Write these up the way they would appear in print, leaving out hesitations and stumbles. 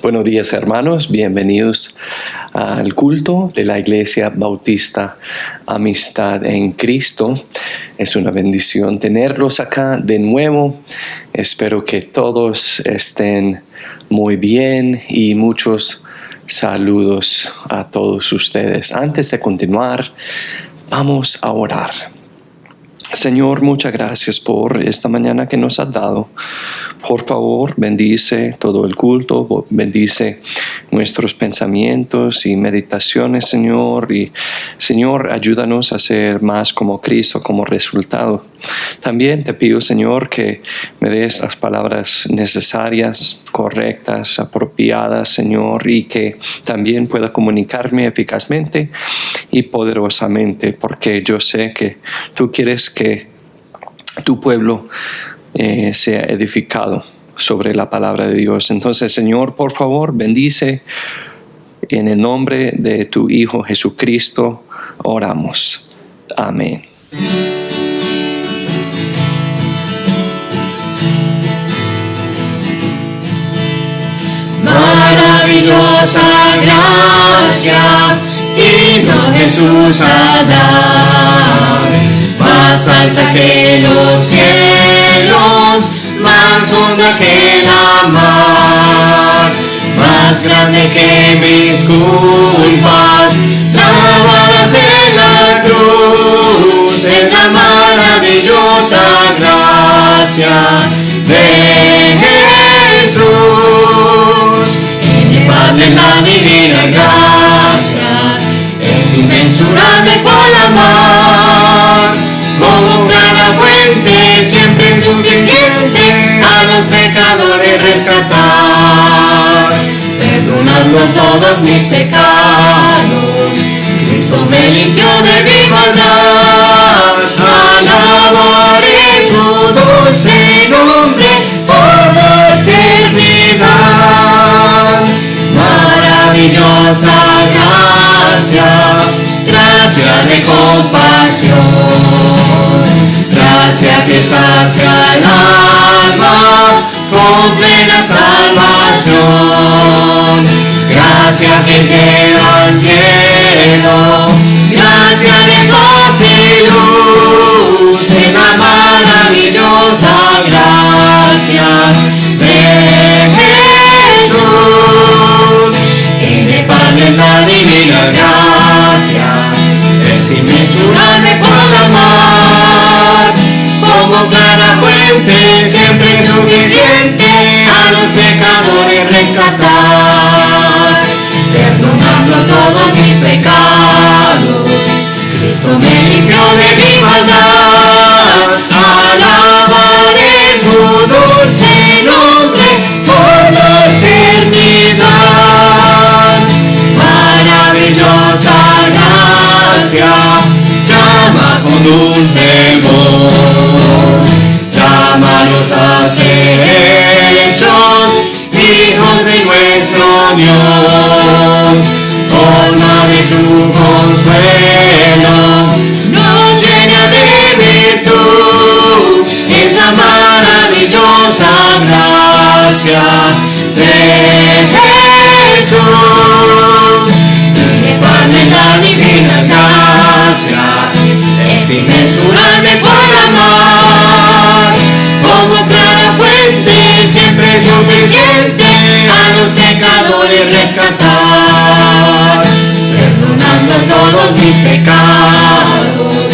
Buenos días, hermanos, bienvenidos al culto de la Iglesia Bautista Amistad en Cristo. Es una bendición tenerlos acá de nuevo. Espero que todos estén muy bien y muchos saludos a todos ustedes. Antes de continuar, vamos a orar. Señor, muchas gracias por esta mañana que nos has dado. Por favor, bendice todo el culto, bendice nuestros pensamientos y meditaciones, Señor. Y, Señor, ayúdanos a ser más como Cristo como resultado. También te pido, Señor, que me des las palabras necesarias, correctas, apropiadas, Señor, y que también pueda comunicarme eficazmente y poderosamente, porque yo sé que tú quieres que tu pueblo sea edificado sobre la palabra de Dios. Entonces, Señor, por favor, bendice en el nombre de tu Hijo Jesucristo, oramos. Amén. Maravillosa gracia, digno Jesús a dar, más alta que los cielos, más honda que la mar, más grande que mis culpas, lavadas en la cruz, es la maravillosa gracia de Jesús. Inefable la divina gracia, es inmensurable cual la mar, como clara fuente, siempre suficiente a los pecadores rescatar, perdonando todos mis pecados, Cristo me limpió de mi maldad. Alabaré su dulce nombre por la eternidad. Maravillosa gracia, gracia de compasión, gracia que sacia el alma con plena salvación, gracia que lleva al cielo, gracia de paz y luz, es la maravillosa gracia de Jesús. Inefable es la divina gracia, es inmensurable por la mar, como clara fuente, siempre suficiente a los pecadores rescatar, perdonando todos mis pecados, Cristo me limpió de mi maldad. Alabaré su dulce nombre por la eternidad. Maravillosa gracia, llama con dulce voz, llámanos a ser hechos hijos de nuestro Dios, colma de su consuelo, nos llena de virtud, es la maravillosa gracia de Jesús. Inefable la divina gracia, es inmensurable por la mar, como clara fuente, siempre suficiente a los pecadores rescatar, perdonando todos mis pecados,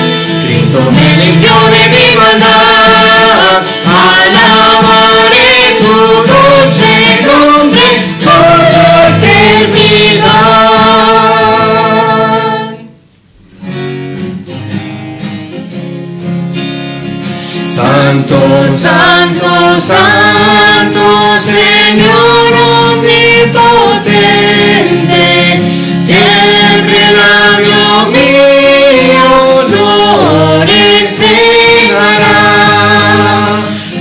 Cristo me limpió de mi maldad. Alabaré su dulce nombre por la eternidad. Santo, santo, santo, Señor omnipotente, siempre el labio mío honores te dará.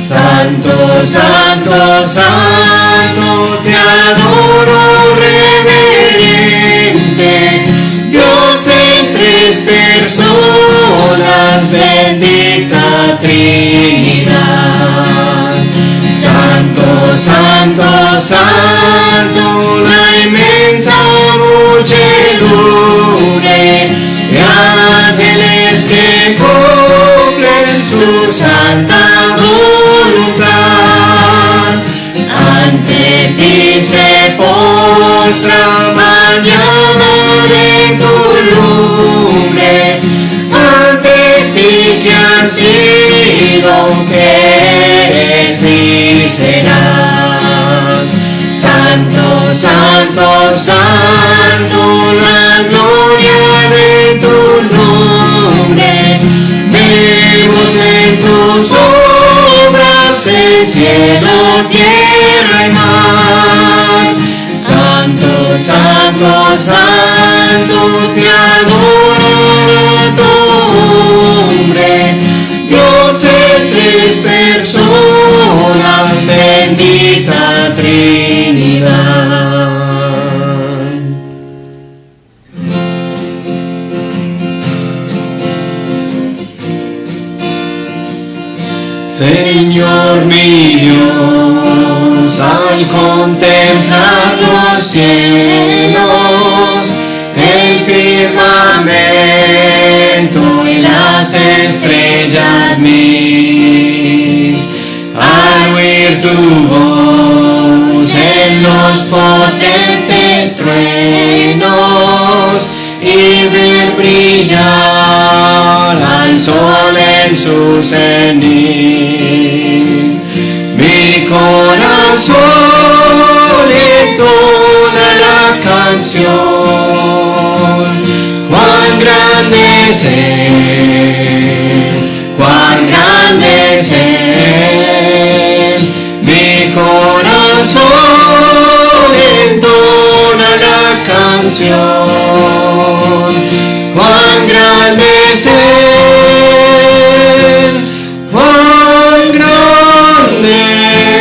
Santo, santo, santo, te adoro reverente, Dios en tres personas, bendita Trinidad. Santo, santo, santo, en ti se postra, mañana de tu lumbre, ante ti que has sido, que eres y serás. Santo, santo, santo, la gloria de tu nombre, vemos en tus obras el cielo, tierra y mar. Santo, santo, santo, te adora tu nombre, Dios en tres personas, bendita Trinidad. Señor mi Dios, al contemplar los cielos, el firmamento y las estrellas mil, al oír tu voz en los potentes truenos y ver brillar al sol en su cenit, mi corazón entona la canción, cuán grande es Él, cuán grande es Él, mi corazón entona la canción, cuán grande es Él, cuán grande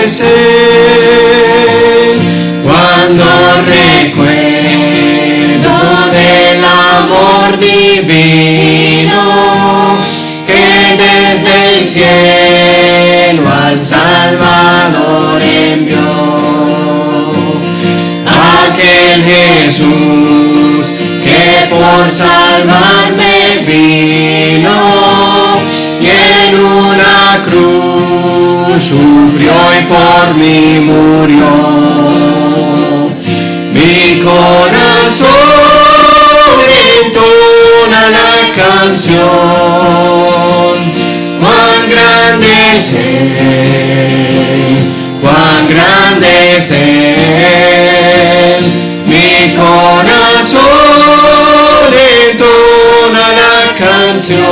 es Él. Cuando recuerdo del amor divino que desde el cielo al Salvador envió, aquel Jesús que por salvarme vino y en una cruz sufrió y por mí murió. Mi corazón entona la canción, cuán grande es Él, cuán grande es Él. Mi corazón entona la canción,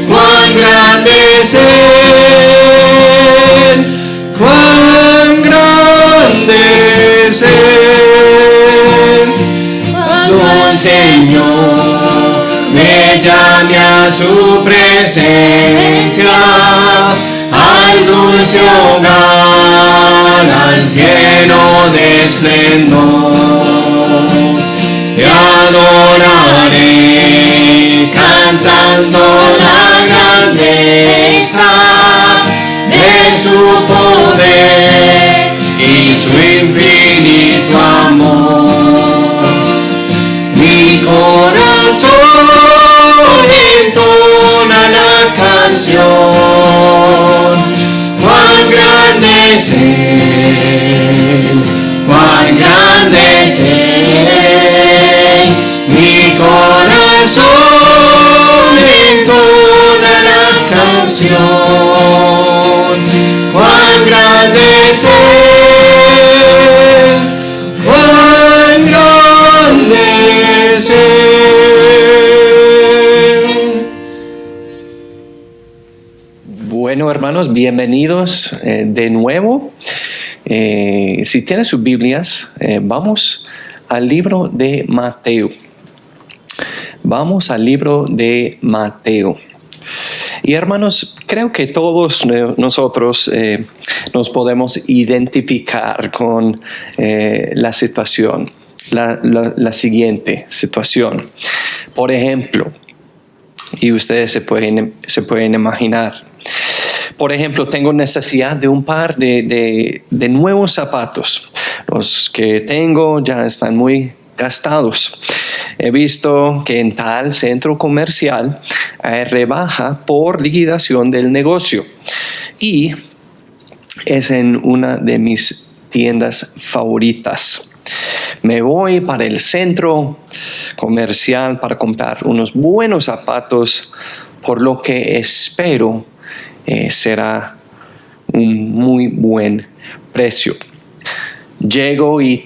cuán grande es Él, cuán grande es Él. Cuando el Señor me llame a su presencia, al dulce hogar, al cielo de esplendor, te adoraré cantando la grandeza de su poder y su infinito amor. Mi corazón entona la canción, cuán grande es Él, cuán grande es Él. Mi corazón entona la canción, cuán grande es Él, cuán grande es Él. Bueno, hermanos, bienvenidos de nuevo. Si tienen sus Biblias, vamos al libro de Mateo. Vamos al libro de Mateo. Y hermanos, creo que todos nosotros nos podemos identificar con la situación, la siguiente situación. Por ejemplo, y ustedes se pueden imaginar, por ejemplo, tengo necesidad de un par de nuevos zapatos. Los que tengo ya están muy gastados. He visto que en tal centro comercial hay rebaja por liquidación del negocio. Y es en una de mis tiendas favoritas. Me voy para el centro comercial para comprar unos buenos zapatos, por lo que espero será un muy buen precio. Llego y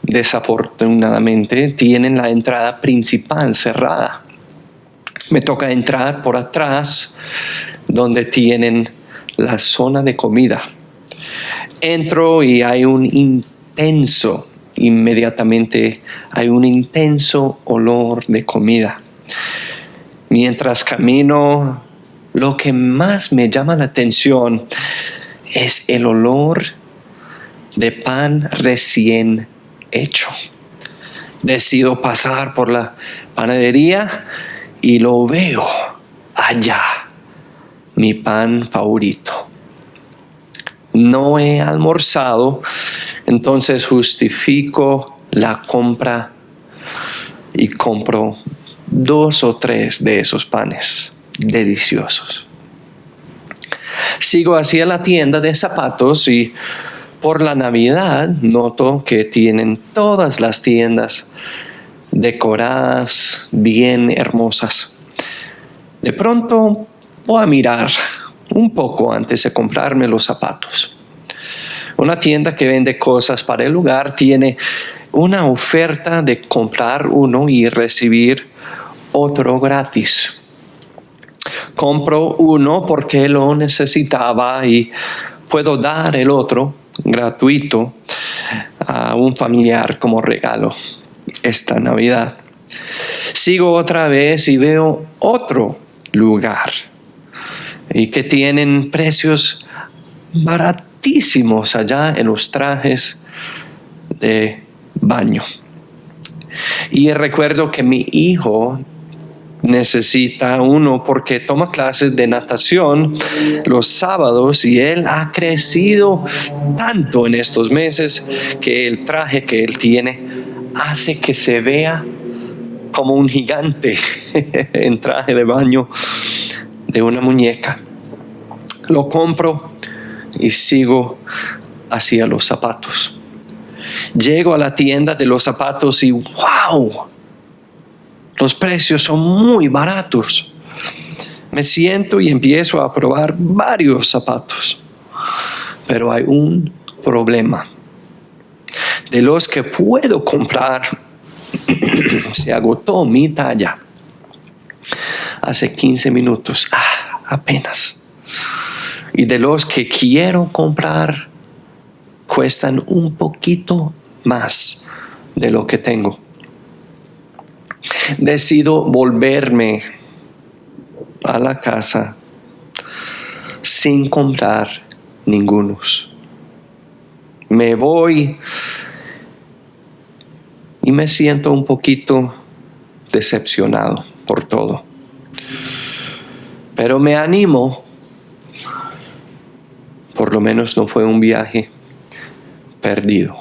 desafortunadamente, tienen la entrada principal cerrada. Me toca entrar por atrás, donde tienen la zona de comida. Entro y inmediatamente hay un intenso olor de comida. Mientras camino, lo que más me llama la atención es el olor de pan recién hecho. Decido pasar por la panadería y lo veo allá, mi pan favorito. No he almorzado, entonces justifico la compra y compro 2 o 3 de esos panes deliciosos. Sigo hacia la tienda de zapatos y por la Navidad noto que tienen todas las tiendas decoradas bien hermosas. De pronto voy a mirar un poco antes de comprarme los zapatos. Una tienda que vende cosas para el hogar tiene una oferta de comprar uno y recibir otro gratis. Compro uno porque lo necesitaba y puedo dar el otro gratuito a un familiar como regalo esta Navidad. Sigo otra vez y veo otro lugar y que tienen precios baratísimos allá en los trajes de baño. Y recuerdo que mi hijo necesita uno porque toma clases de natación los sábados y él ha crecido tanto en estos meses que el traje que él tiene hace que se vea como un gigante en traje de baño de una muñeca. Lo compro y sigo hacia los zapatos. Llego a la tienda de los zapatos y ¡wow! Los precios son muy baratos. Me siento y empiezo a probar varios zapatos. Pero hay un problema. De los que puedo comprar, se agotó mi talla. Hace 15 minutos, apenas. Y de los que quiero comprar, cuestan un poquito más de lo que tengo. Decido volverme a la casa sin comprar ningunos. Me voy y me siento un poquito decepcionado por todo. Pero me animo. Por lo menos no fue un viaje perdido.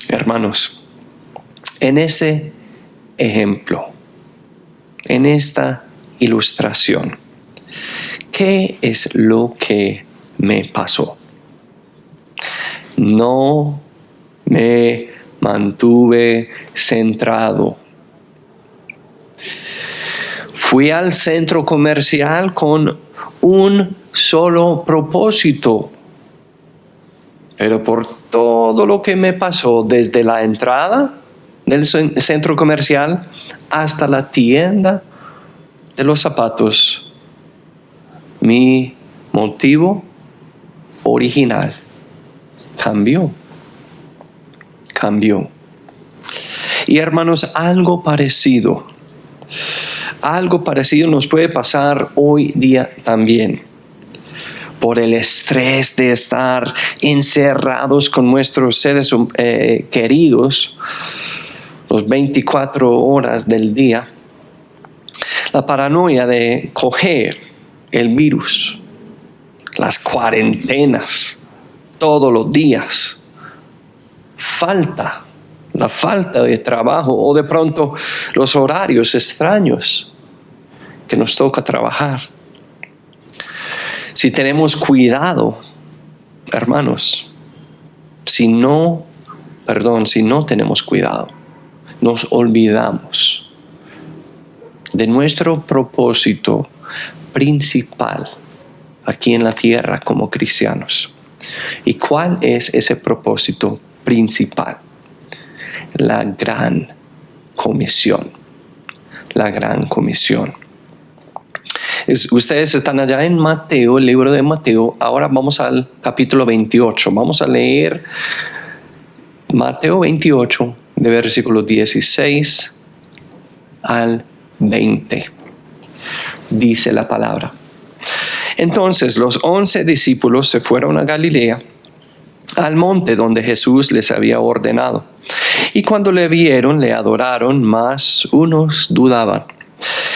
Hermanos, en ese ejemplo, en esta ilustración, ¿qué es lo que me pasó? No me mantuve centrado. Fui al centro comercial con un solo propósito, pero por todo lo que me pasó desde la entrada del centro comercial hasta la tienda de los zapatos, mi motivo original cambió. Y hermanos, algo parecido nos puede pasar hoy día también. Por el estrés de estar encerrados con nuestros seres queridos los 24 horas del día, la paranoia de coger el virus, las cuarentenas todos los días, la falta de trabajo o de pronto los horarios extraños que nos toca trabajar. Si tenemos cuidado, hermanos, si no tenemos cuidado, nos olvidamos de nuestro propósito principal aquí en la tierra como cristianos. ¿Y cuál es ese propósito principal? La gran comisión. La gran comisión. Ustedes están allá en Mateo, el libro de Mateo. Ahora vamos al capítulo 28. Vamos a leer Mateo 28, de versículo 16 al 20. Dice la palabra. Entonces los 11 discípulos se fueron a Galilea, al monte donde Jesús les había ordenado. Y cuando le vieron, le adoraron, mas unos dudaban.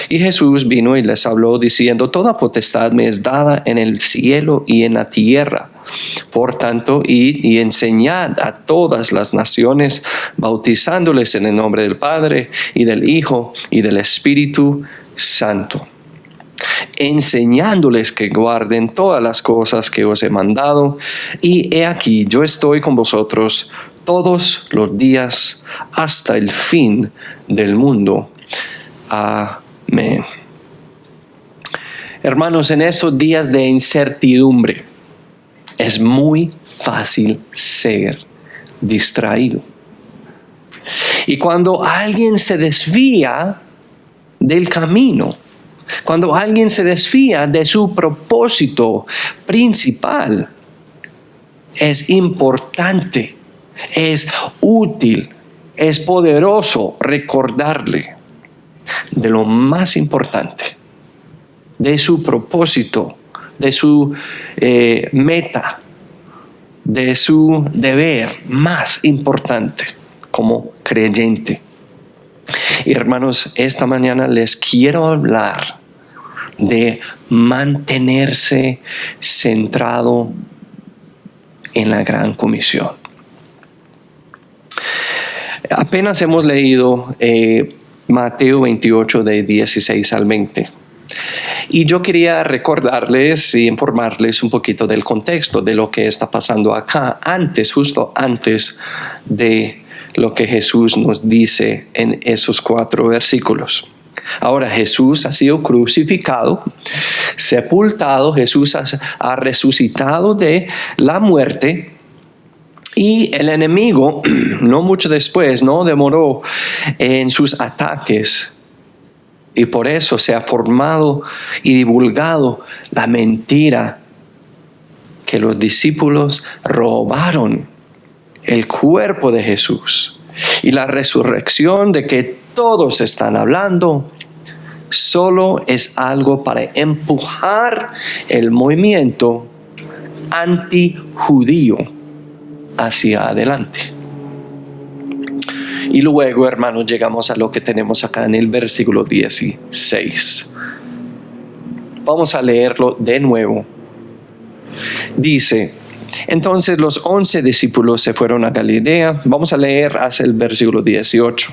Y Jesús vino y les habló diciendo: toda potestad me es dada en el cielo y en la tierra. Por tanto, id y enseñad a todas las naciones, bautizándoles en el nombre del Padre y del Hijo y del Espíritu Santo, enseñándoles que guarden todas las cosas que os he mandado. Y he aquí, yo estoy con vosotros todos los días hasta el fin del mundo. Amén. Hermanos, en estos días de incertidumbre es muy fácil ser distraído. Y cuando alguien se desvía del camino, cuando alguien se desvía de su propósito principal, es importante, es útil, es poderoso recordarle de lo más importante, de su propósito, de su meta, de su deber más importante como creyente. Y hermanos, esta mañana les quiero hablar de mantenerse centrado en la gran comisión. Apenas hemos leído Mateo 28 de 16 al 20. Y yo quería recordarles y informarles un poquito del contexto de lo que está pasando acá, justo antes de lo que Jesús nos dice en esos 4 versículos. Ahora Jesús ha sido crucificado, sepultado, Jesús ha resucitado de la muerte. Y el enemigo, no mucho después, no demoró en sus ataques. Y por eso se ha formado y divulgado la mentira que los discípulos robaron el cuerpo de Jesús. Y la resurrección de que todos están hablando solo es algo para empujar el movimiento antijudío hacia adelante. Y luego, hermanos, llegamos a lo que tenemos acá en el versículo 16. Vamos a leerlo de nuevo. Dice: entonces los 11 discípulos se fueron a Galilea. Vamos a leer hasta el versículo 18.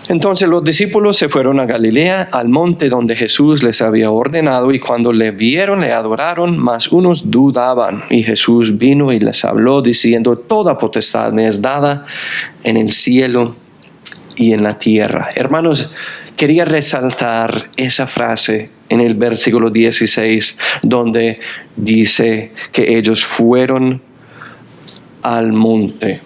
Entonces los discípulos se fueron a Galilea, al monte donde Jesús les había ordenado, y cuando le vieron, le adoraron, mas unos dudaban. Y Jesús vino y les habló diciendo: toda potestad me es dada en el cielo y en la tierra. Hermanos, quería resaltar esa frase en el versículo 16, donde dice que ellos fueron al monte.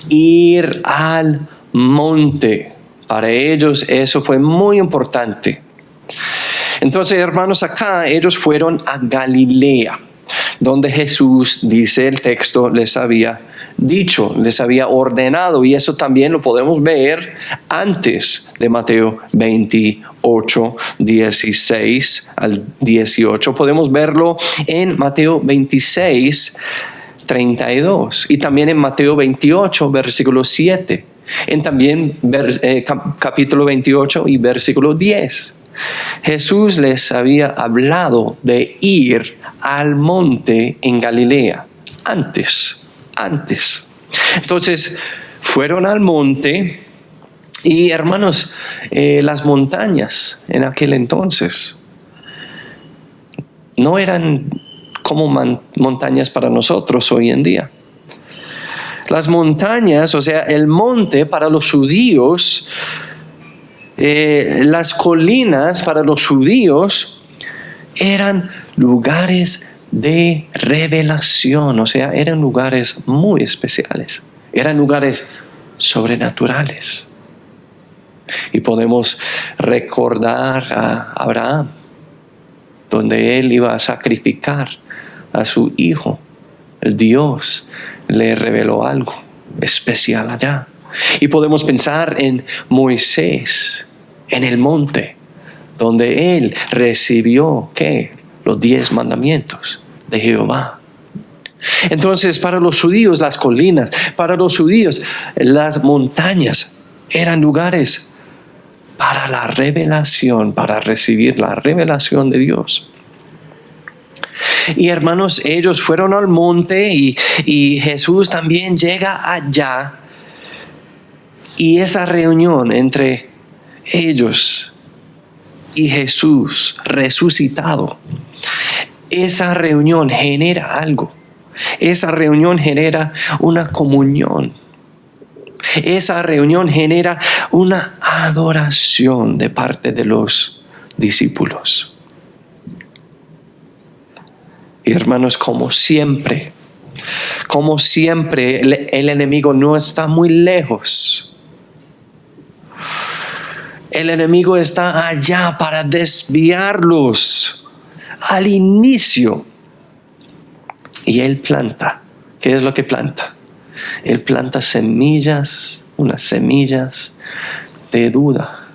Ir al monte, para ellos eso fue muy importante. Entonces, hermanos, acá ellos fueron a Galilea, donde Jesús, dice el texto, les había dicho, les había ordenado. Y eso también lo podemos ver antes de Mateo 28, 16 al 18. Podemos verlo en Mateo 26, 32. Y también en Mateo 28, versículo 7. En también capítulo 28 y versículo 10. Jesús les había hablado de ir al monte en Galilea antes. Entonces fueron al monte. Y hermanos, las montañas en aquel entonces no eran como montañas para nosotros hoy en día. Las montañas, o sea, el monte para los judíos, las colinas para los judíos eran lugares de revelación, o sea, eran lugares muy especiales, eran lugares sobrenaturales. Y podemos recordar a Abraham, donde él iba a sacrificar a su hijo. El Dios le reveló algo especial allá. Y podemos pensar en Moisés, en el monte, donde él recibió, ¿qué? Los 10 mandamientos de Jehová. Entonces, para los judíos, las colinas, para los judíos, las montañas eran lugares para la revelación, para recibir la revelación de Dios. Y hermanos, ellos fueron al monte y Jesús también llega allá. Y esa reunión entre ellos y Jesús resucitado, esa reunión genera algo. Esa reunión genera una comunión. Esa reunión genera una adoración de parte de los discípulos. Y hermanos, como siempre, el enemigo no está muy lejos. El enemigo está allá para desviarlos al inicio. Y él planta. ¿Qué es lo que planta? Él planta semillas, unas semillas de duda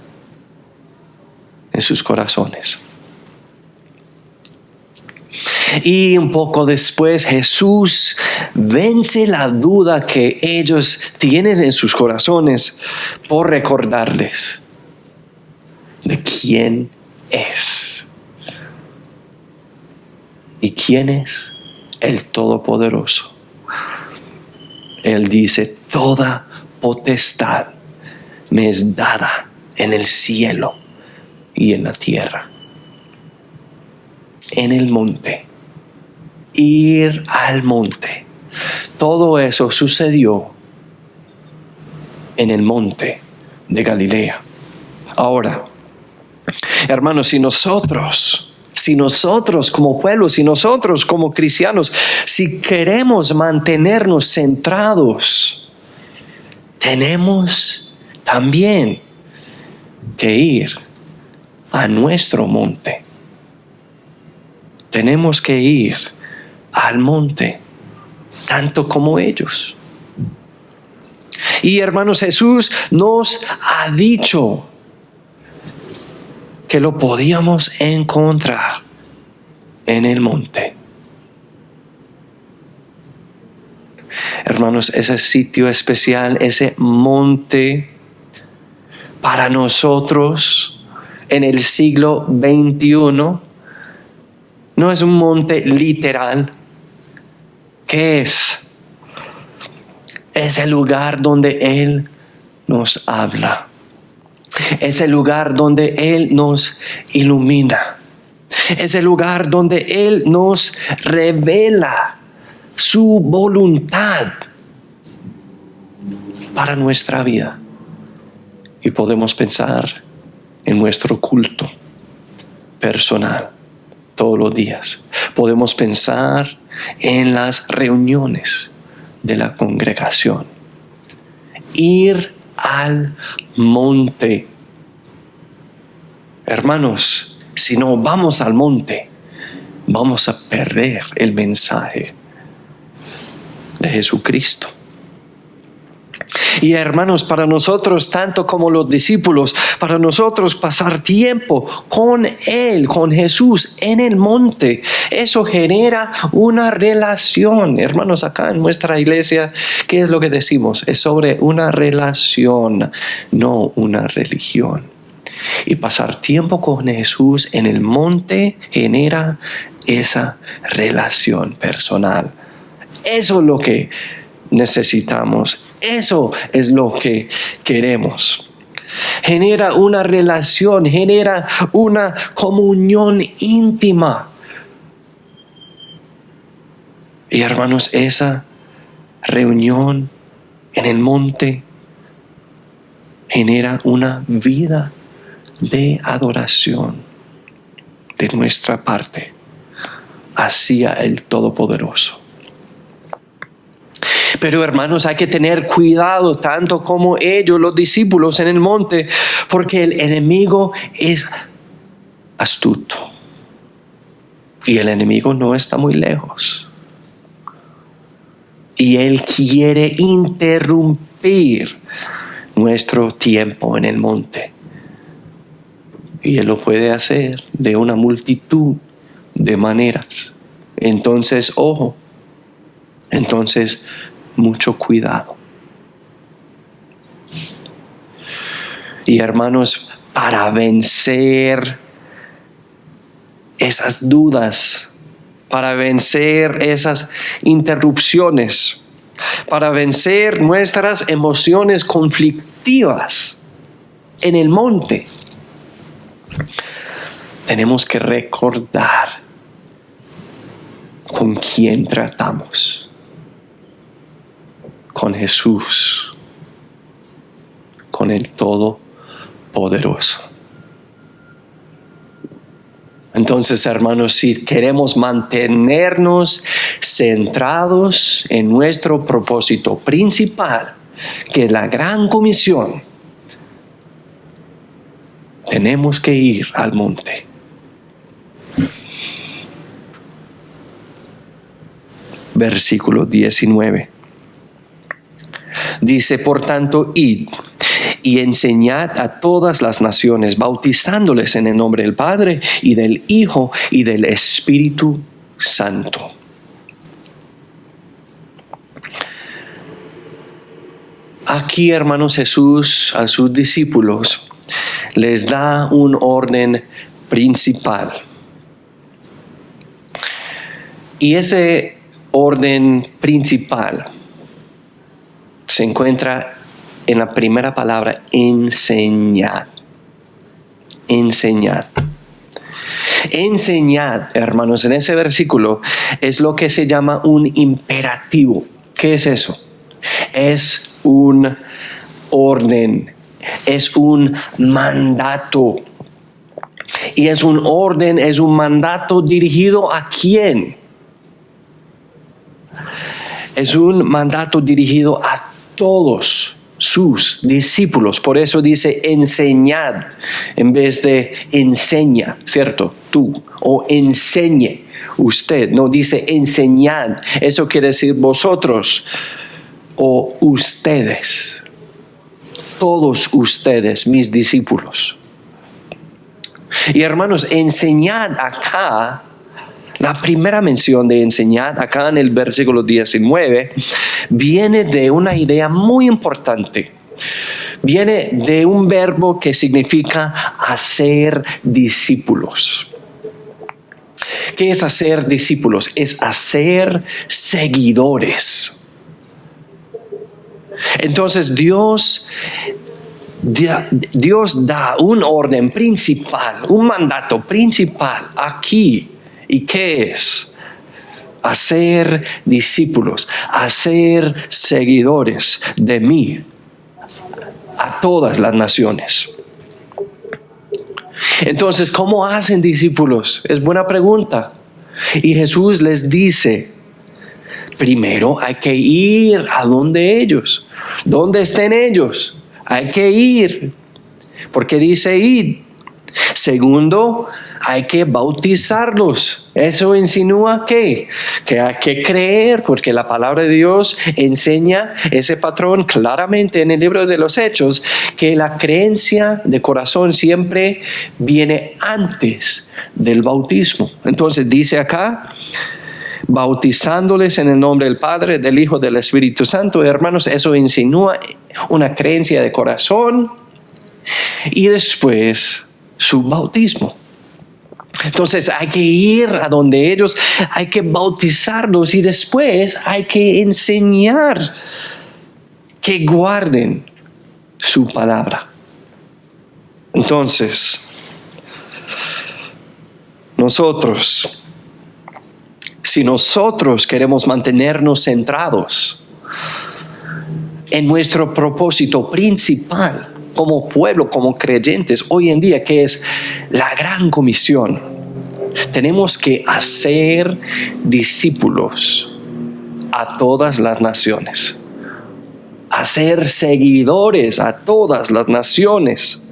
en sus corazones. Y un poco después Jesús vence la duda que ellos tienen en sus corazones por recordarles de quién es. ¿Y quién es? El Todopoderoso. Él dice, toda potestad me es dada en el cielo y en la tierra. En el monte. Ir al monte. Todo eso sucedió en el monte de Galilea. Ahora, hermanos, si nosotros como pueblo, si nosotros como cristianos, si queremos mantenernos centrados, tenemos también que ir a nuestro monte. Tenemos que ir al monte, tanto como ellos. Y hermanos, Jesús nos ha dicho que lo podíamos encontrar en el monte. Hermanos, ese sitio especial, ese monte para nosotros en el siglo XXI, no es un monte literal. ¿Qué es? Es el lugar donde Él nos habla. Es el lugar donde Él nos ilumina. Es el lugar donde Él nos revela su voluntad para nuestra vida. Y podemos pensar en nuestro culto personal todos los días. Podemos pensar en las reuniones de la congregación. Ir al monte. Hermanos, si no vamos al monte, vamos a perder el mensaje de Jesucristo. Y hermanos, para nosotros, tanto como los discípulos, para nosotros pasar tiempo con Él, con Jesús en el monte, eso genera una relación. Hermanos, acá en nuestra iglesia, ¿qué es lo que decimos? Es sobre una relación, no una religión. Y pasar tiempo con Jesús en el monte genera esa relación personal. Eso es lo que necesitamos. Eso es lo que queremos. Genera una relación, genera una comunión íntima Y hermanos, esa reunión en el monte genera una vida de adoración de nuestra parte hacia el Todopoderoso. Pero hermanos, hay que tener cuidado tanto como ellos, los discípulos en el monte, porque el enemigo es astuto. Y el enemigo no está muy lejos. Y él quiere interrumpir nuestro tiempo en el monte. Y él lo puede hacer de una multitud de maneras. Entonces, ojo. Entonces, mucho cuidado. Y hermanos, para vencer esas dudas, para vencer esas interrupciones, para vencer nuestras emociones conflictivas en el monte, tenemos que recordar con quién tratamos. Con Jesús, con el Todopoderoso. Entonces, hermanos, si queremos mantenernos centrados en nuestro propósito principal, que es la gran comisión, tenemos que ir al monte. Versículo 19. Dice, por tanto, id y enseñad a todas las naciones, bautizándoles en el nombre del Padre y del Hijo y del Espíritu Santo. Aquí, hermanos, Jesús a sus discípulos les da un orden principal. Y ese orden principal se encuentra en la primera palabra, enseñar. Enseñar. Enseñar, hermanos, en ese versículo es lo que se llama un imperativo. ¿Qué es eso? Es un orden, es un mandato. Y es un orden, es un mandato dirigido ¿a quién? Es un mandato dirigido a todos sus discípulos. Por eso dice enseñad en vez de enseña, ¿cierto? Tú, o enseñe usted. No dice enseñad. Eso quiere decir vosotros o ustedes. Todos ustedes, mis discípulos. Y hermanos, enseñad acá. La primera mención de enseñar acá en el versículo 19 viene de una idea muy importante. Viene de un verbo que significa hacer discípulos. ¿Qué es hacer discípulos? Es hacer seguidores. Entonces Dios da un orden principal, un mandato principal aquí. ¿Y qué es? Hacer discípulos, hacer seguidores de mí a todas las naciones. Entonces, ¿cómo hacen discípulos? Es buena pregunta. Y Jesús les dice, primero hay que ir a donde ellos. ¿Dónde estén ellos? Hay que ir. Porque dice ir. Segundo, hay que bautizarlos. Eso insinúa que hay que creer, porque la palabra de Dios enseña ese patrón claramente en el libro de los Hechos, que la creencia de corazón siempre viene antes del bautismo. Entonces dice acá, bautizándoles en el nombre del Padre, del Hijo, del Espíritu Santo. Hermanos, eso insinúa una creencia de corazón y después su bautismo. Entonces hay que ir a donde ellos, hay que bautizarlos y después hay que enseñar que guarden su palabra. Entonces, nosotros, Si nosotros queremos mantenernos centrados en nuestro propósito principal como pueblo, como creyentes hoy en día, que es la gran comisión, tenemos que hacer discípulos a todas las naciones, hacer seguidores a todas las naciones.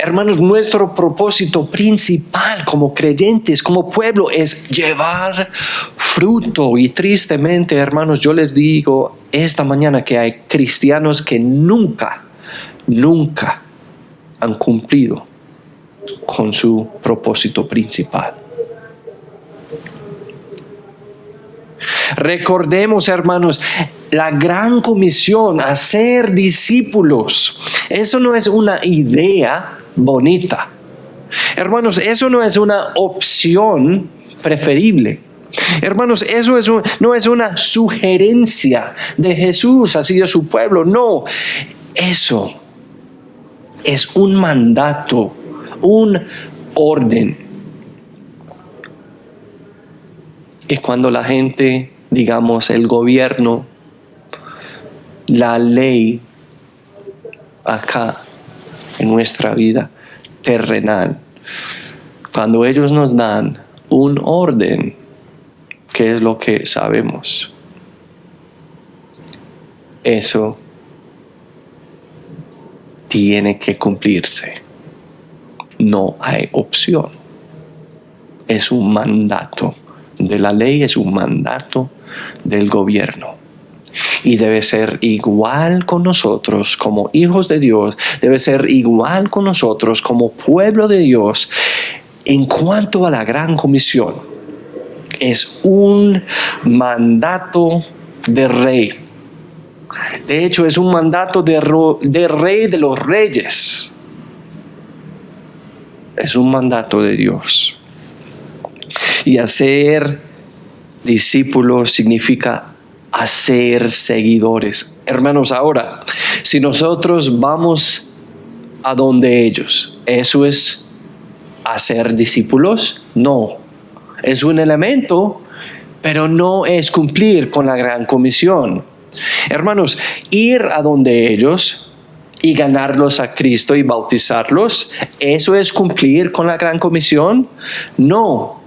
Hermanos, nuestro propósito principal como creyentes, como pueblo, es llevar fruto. Y tristemente, hermanos, yo les digo esta mañana que hay cristianos que nunca han cumplido con su propósito principal. Recordemos, hermanos, la gran comisión, hacer discípulos. Eso no es una idea bonita. Hermanos, eso no es una opción preferible. Hermanos, eso no es una sugerencia de Jesús hacia su pueblo. No, eso es un mandato, un orden. Y cuando la gente, digamos, el gobierno, la ley acá en nuestra vida terrenal, cuando ellos nos dan un orden, ¿qué es lo que sabemos? Eso tiene que cumplirse. No hay opción. Es un mandato de la ley, es un mandato del gobierno. Y debe ser igual con nosotros como hijos de Dios, debe ser igual con nosotros como pueblo de Dios en cuanto a la gran comisión. Es un mandato de rey. De hecho, es un mandato de rey de los reyes. Es un mandato de Dios. Y hacer discípulos significa hacer seguidores. Hermanos, ahora, si nosotros vamos a donde ellos, ¿eso es hacer discípulos? No. Es un elemento, pero no es cumplir con la gran comisión. Hermanos, ir a donde ellos y ganarlos a Cristo y bautizarlos, ¿eso es cumplir con la gran comisión? No.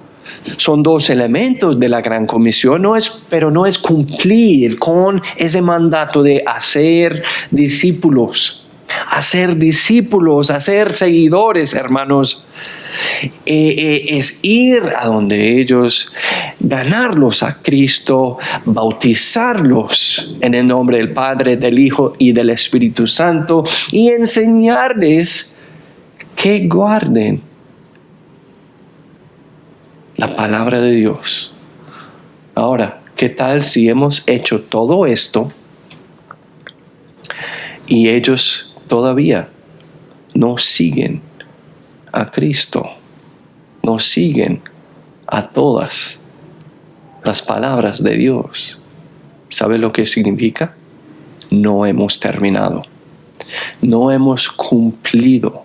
Son dos elementos de la gran comisión, pero no es cumplir con ese mandato de hacer discípulos. Hacer discípulos, hacer seguidores, hermanos. Es ir a donde ellos, ganarlos a Cristo, bautizarlos en el nombre del Padre, del Hijo y del Espíritu Santo y enseñarles que guarden la palabra de Dios. Ahora, ¿qué tal si hemos hecho todo esto y ellos todavía no siguen a Cristo, no siguen a todas las palabras de Dios? ¿Sabe lo que significa? No hemos terminado. No hemos cumplido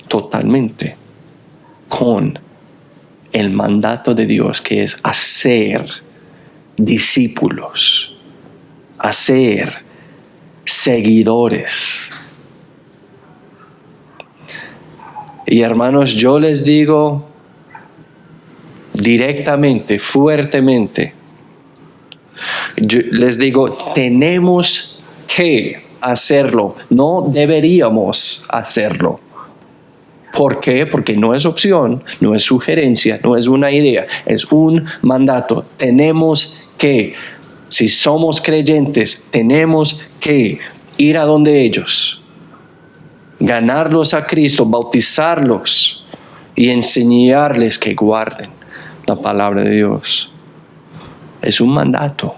totalmente con el mandato de Dios, que es hacer discípulos, hacer seguidores. Y hermanos, yo les digo directamente, fuertemente, yo les digo, tenemos que hacerlo, no deberíamos hacerlo. ¿Por qué? Porque no es opción, no es sugerencia, no es una idea, es un mandato. Tenemos que, si somos creyentes, tenemos que ir a donde ellos, ganarlos a Cristo, bautizarlos y enseñarles que guarden la palabra de Dios. Es un mandato.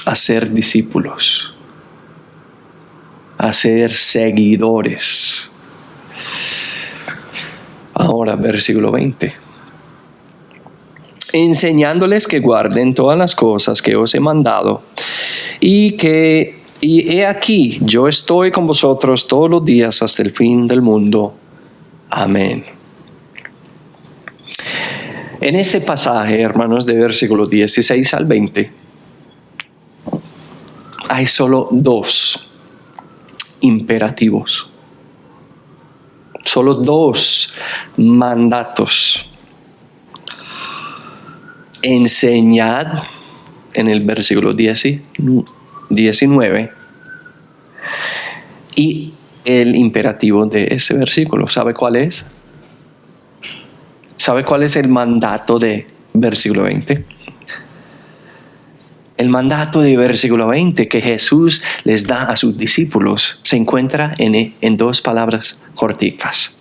Hacer discípulos, hacer seguidores. Ahora, versículo 20. Enseñándoles que guarden todas las cosas que os he mandado, y he aquí, yo estoy con vosotros todos los días hasta el fin del mundo. Amén. En este pasaje, hermanos, de versículos 16 al 20, hay solo dos imperativos, solo dos mandatos. Enseñad en el versículo 19 y el imperativo de ese versículo, ¿sabe cuál es? ¿Sabe cuál es el mandato de versículo 20? El mandato de versículo 20 que Jesús les da a sus discípulos se encuentra en dos palabras corticas,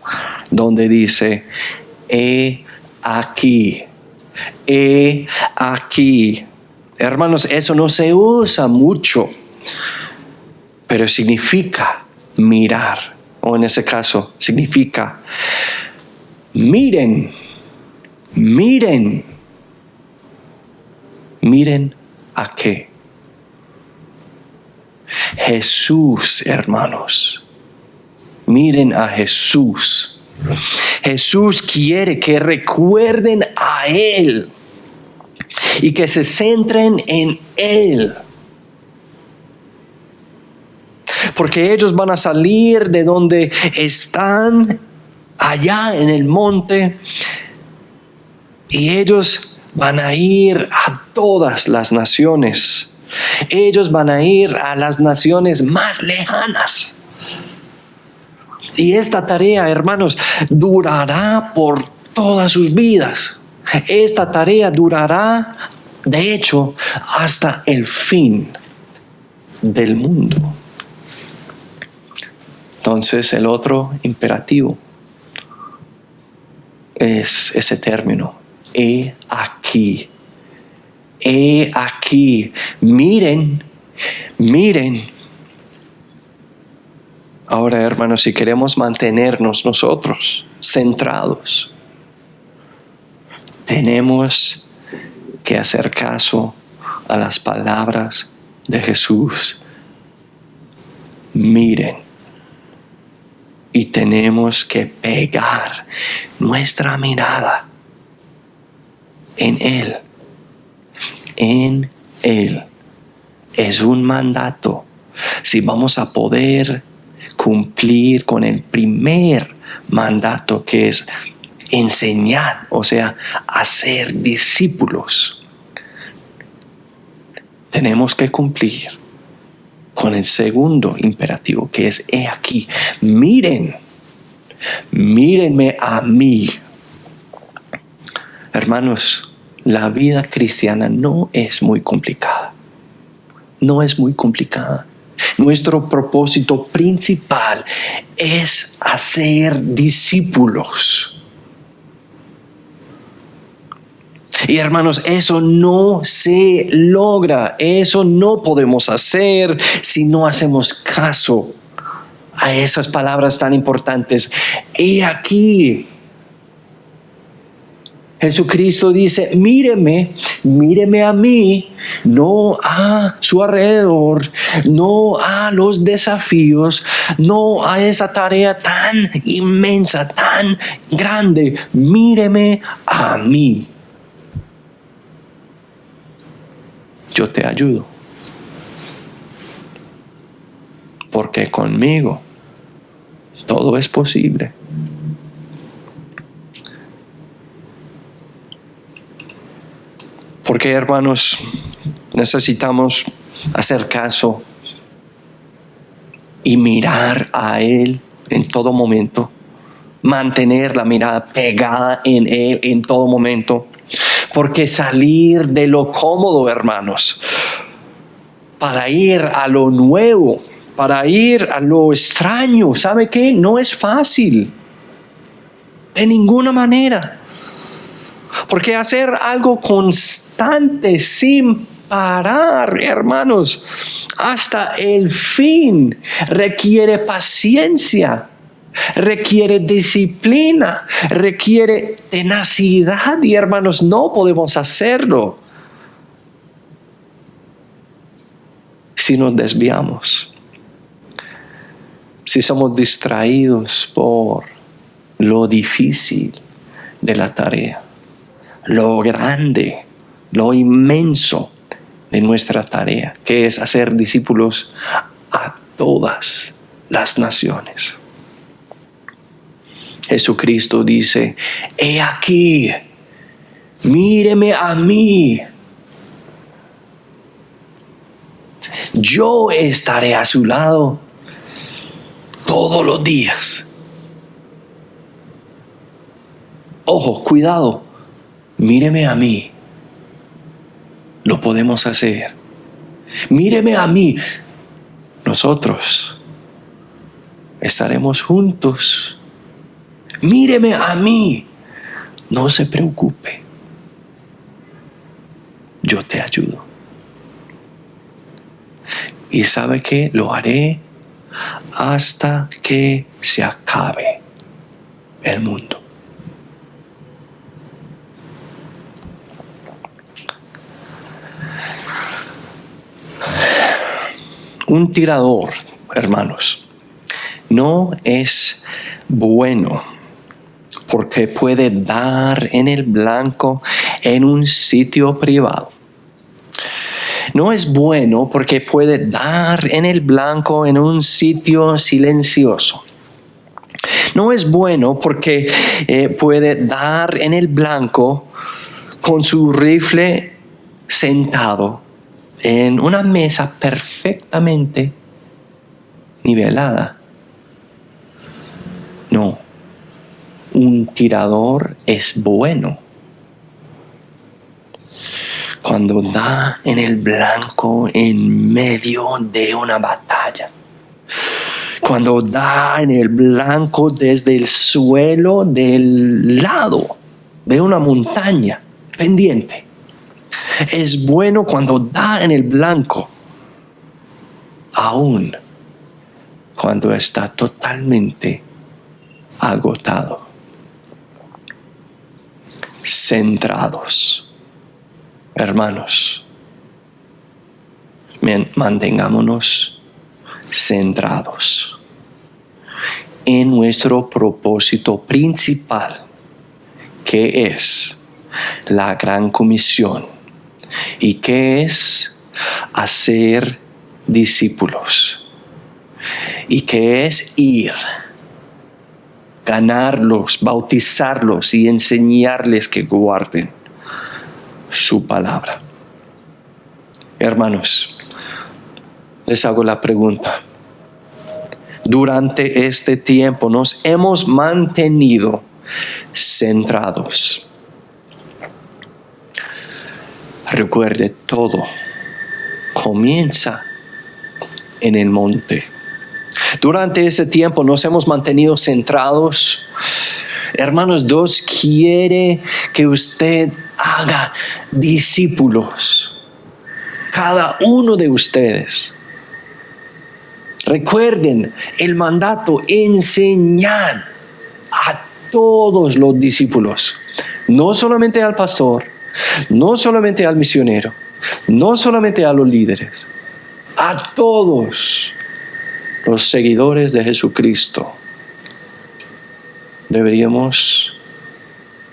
donde dice, he aquí. He aquí. Hermanos, eso no se usa mucho, pero significa mirar, o en ese caso significa miren, miren. ¿Miren a qué? Jesús, hermanos. Miren a Jesús. Jesús quiere que recuerden a Él y que se centren en Él. Porque ellos van a salir de donde están, allá en el monte, y ellos van a ir a todas las naciones. Ellos van a ir a las naciones más lejanas. Y esta tarea, hermanos, durará por todas sus vidas. Esta tarea durará, de hecho, hasta el fin del mundo. Entonces, el otro imperativo es ese término. He aquí. He aquí. Miren, miren. Ahora, hermanos, si queremos mantenernos nosotros centrados, tenemos que hacer caso a las palabras de Jesús. Miren. Y tenemos que pegar nuestra mirada en Él. En Él. Es un mandato. Si vamos a poder cumplir con el primer mandato, que es enseñar, o sea, hacer discípulos, tenemos que cumplir con el segundo imperativo, que es he aquí. Miren, mírenme a mí. Hermanos, la vida cristiana no es muy complicada. No es muy complicada. Nuestro propósito principal es hacer discípulos. Y hermanos, eso no se logra, eso no podemos hacer si no hacemos caso a esas palabras tan importantes. He aquí. Jesucristo dice, míreme, míreme a mí, no a su alrededor, no a los desafíos, no a esa tarea tan inmensa, tan grande. Míreme a mí. Yo te ayudo. Porque conmigo todo es posible. Porque, hermanos, necesitamos hacer caso y mirar a Él en todo momento. Mantener la mirada pegada en Él en todo momento. Porque salir de lo cómodo, hermanos, para ir a lo nuevo, para ir a lo extraño, ¿sabe qué? No es fácil. De ninguna manera. Porque hacer algo constante sin parar, hermanos, hasta el fin, requiere paciencia, requiere disciplina, requiere tenacidad, y hermanos, no podemos hacerlo si nos desviamos, si somos distraídos por lo difícil de la tarea, lo grande, lo inmenso de nuestra tarea, que es hacer discípulos a todas las naciones. Jesucristo dice: he aquí, míreme a mí. Yo estaré a su lado todos los días. Ojo, cuidado, míreme a mí. Lo podemos hacer. Míreme a mí. Nosotros estaremos juntos. Míreme a mí. No se preocupe. Yo te ayudo. Y ¿sabe qué? Lo haré hasta que se acabe el mundo. Un tirador, hermanos, no es bueno porque puede dar en el blanco en un sitio privado. No es bueno porque puede dar en el blanco en un sitio silencioso. No es bueno porque puede dar en el blanco con su rifle sentado en una mesa perfectamente nivelada. No, un tirador es bueno cuando da en el blanco en medio de una batalla. Cuando da en el blanco desde el suelo del lado de una montaña pendiente. Es bueno cuando da en el blanco, aun cuando está totalmente agotado. Centrados. Hermanos, mantengámonos centrados en nuestro propósito principal, que es la gran comisión y que es hacer discípulos y que es ir, ganarlos, bautizarlos y enseñarles que guarden su palabra. Hermanos, les hago la pregunta. Durante este tiempo nos hemos mantenido centrados. Recuerde, todo comienza en el monte. Durante ese tiempo nos hemos mantenido centrados. Hermanos, Dios quiere que usted haga discípulos. Cada uno de ustedes. Recuerden el mandato: enseñad a todos los discípulos. No solamente al pastor, no solamente al misionero, no solamente a los líderes, a todos los seguidores de Jesucristo. Deberíamos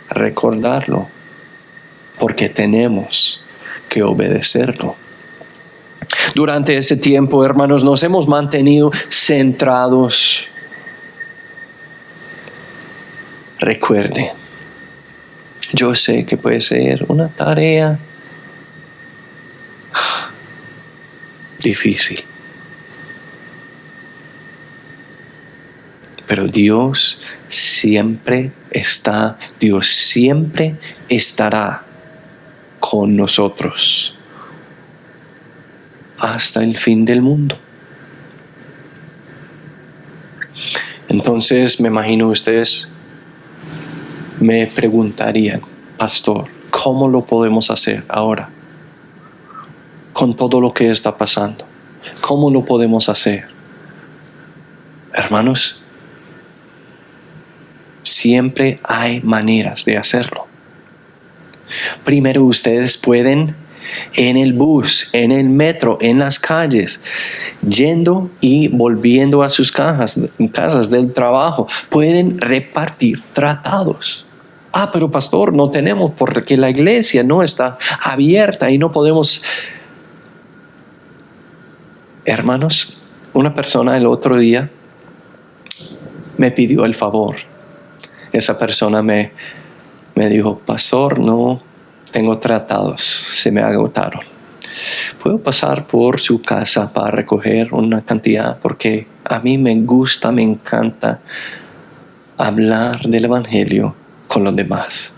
recordarlo porque tenemos que obedecerlo. Durante ese tiempo, hermanos, nos hemos mantenido centrados. Recuerde, yo sé que puede ser una tarea difícil, pero Dios siempre estará con nosotros hasta el fin del mundo. Entonces me imagino ustedes me preguntarían: pastor, ¿cómo lo podemos hacer ahora? Con todo lo que está pasando, ¿cómo lo podemos hacer? Hermanos, siempre hay maneras de hacerlo. Primero, ustedes pueden en el bus, en el metro, en las calles, yendo y volviendo a sus casas del trabajo, pueden repartir tratados Pero pastor, no tenemos porque la iglesia no está abierta y no podemos. Hermanos, una persona el otro día me pidió el favor. Esa persona me dijo, pastor, no tengo tratados, se me agotaron. ¿Puedo pasar por su casa para recoger una cantidad? Porque a mí me gusta, me encanta hablar del evangelio con los demás.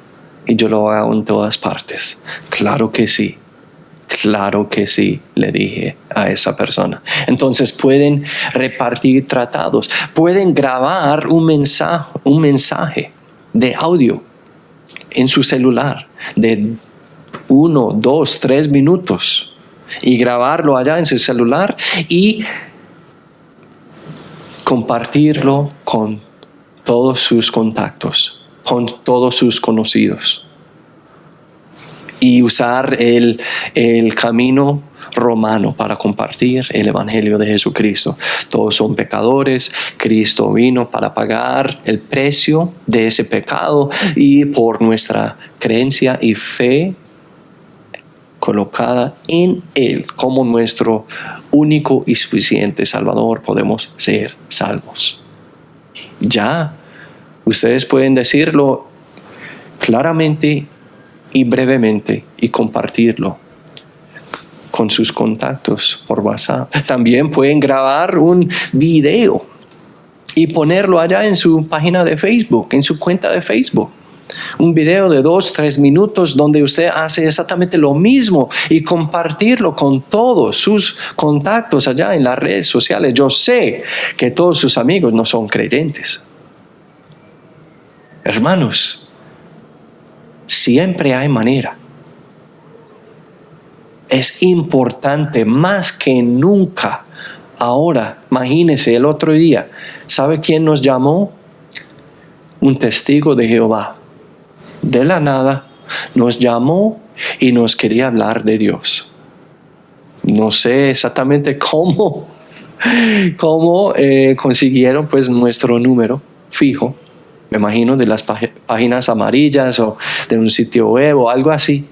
Y yo lo hago en todas partes. Claro que sí. Claro que sí, le dije a esa persona. Entonces pueden repartir tratados. Pueden grabar un mensaje de audio en su celular de 1, 2, 3 minutos y grabarlo allá en su celular y compartirlo con todos sus contactos, con todos sus conocidos. Y usar el camino romano para compartir el evangelio de Jesucristo. Todos son pecadores. Cristo vino para pagar el precio de ese pecado y por nuestra creencia y fe colocada en Él como nuestro único y suficiente Salvador, podemos ser salvos. Ya, ustedes pueden decirlo claramente y brevemente y compartirlo con sus contactos por WhatsApp. También pueden grabar un video y ponerlo allá en su página de Facebook, en su cuenta de Facebook. Un video de 2, 3 minutos donde usted hace exactamente lo mismo y compartirlo con todos sus contactos allá en las redes sociales. Yo sé que todos sus amigos no son creyentes. Hermanos, siempre hay manera. Es importante más que nunca. Ahora, imagínese el otro día. ¿Sabe quién nos llamó? Un testigo de Jehová. De la nada nos llamó y nos quería hablar de Dios. No sé exactamente cómo consiguieron pues nuestro número fijo. Me imagino de las páginas amarillas o de un sitio web o algo así.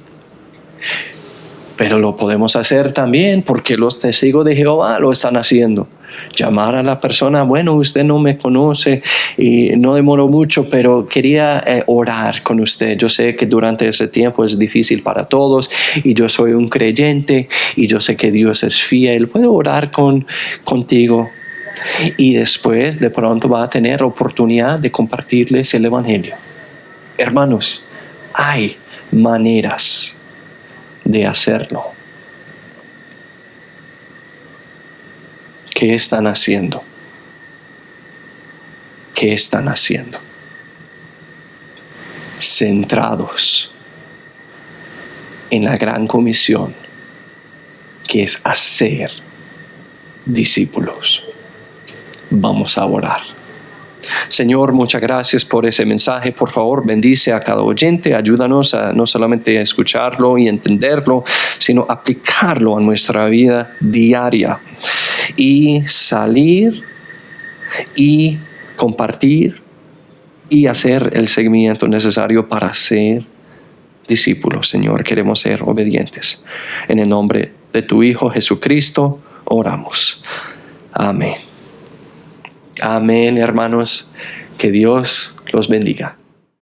Pero lo podemos hacer también porque los testigos de Jehová lo están haciendo. Llamar a la persona, bueno, usted no me conoce y no demoró mucho, pero quería orar con usted. Yo sé que durante ese tiempo es difícil para todos y yo soy un creyente y yo sé que Dios es fiel. ¿Puedo orar contigo? Y después de pronto va a tener oportunidad de compartirles el evangelio. Hermanos, hay maneras de hacerlo. ¿Qué están haciendo? ¿Qué están haciendo? Centrados en la gran comisión, que es hacer discípulos. Vamos a orar. Señor, muchas gracias por ese mensaje. Por favor, bendice a cada oyente. Ayúdanos a no solamente escucharlo y entenderlo, sino aplicarlo a nuestra vida diaria. Y salir y compartir y hacer el seguimiento necesario para ser discípulos. Señor, queremos ser obedientes. En el nombre de tu Hijo Jesucristo, oramos. Amén. Amén, hermanos. Que Dios los bendiga.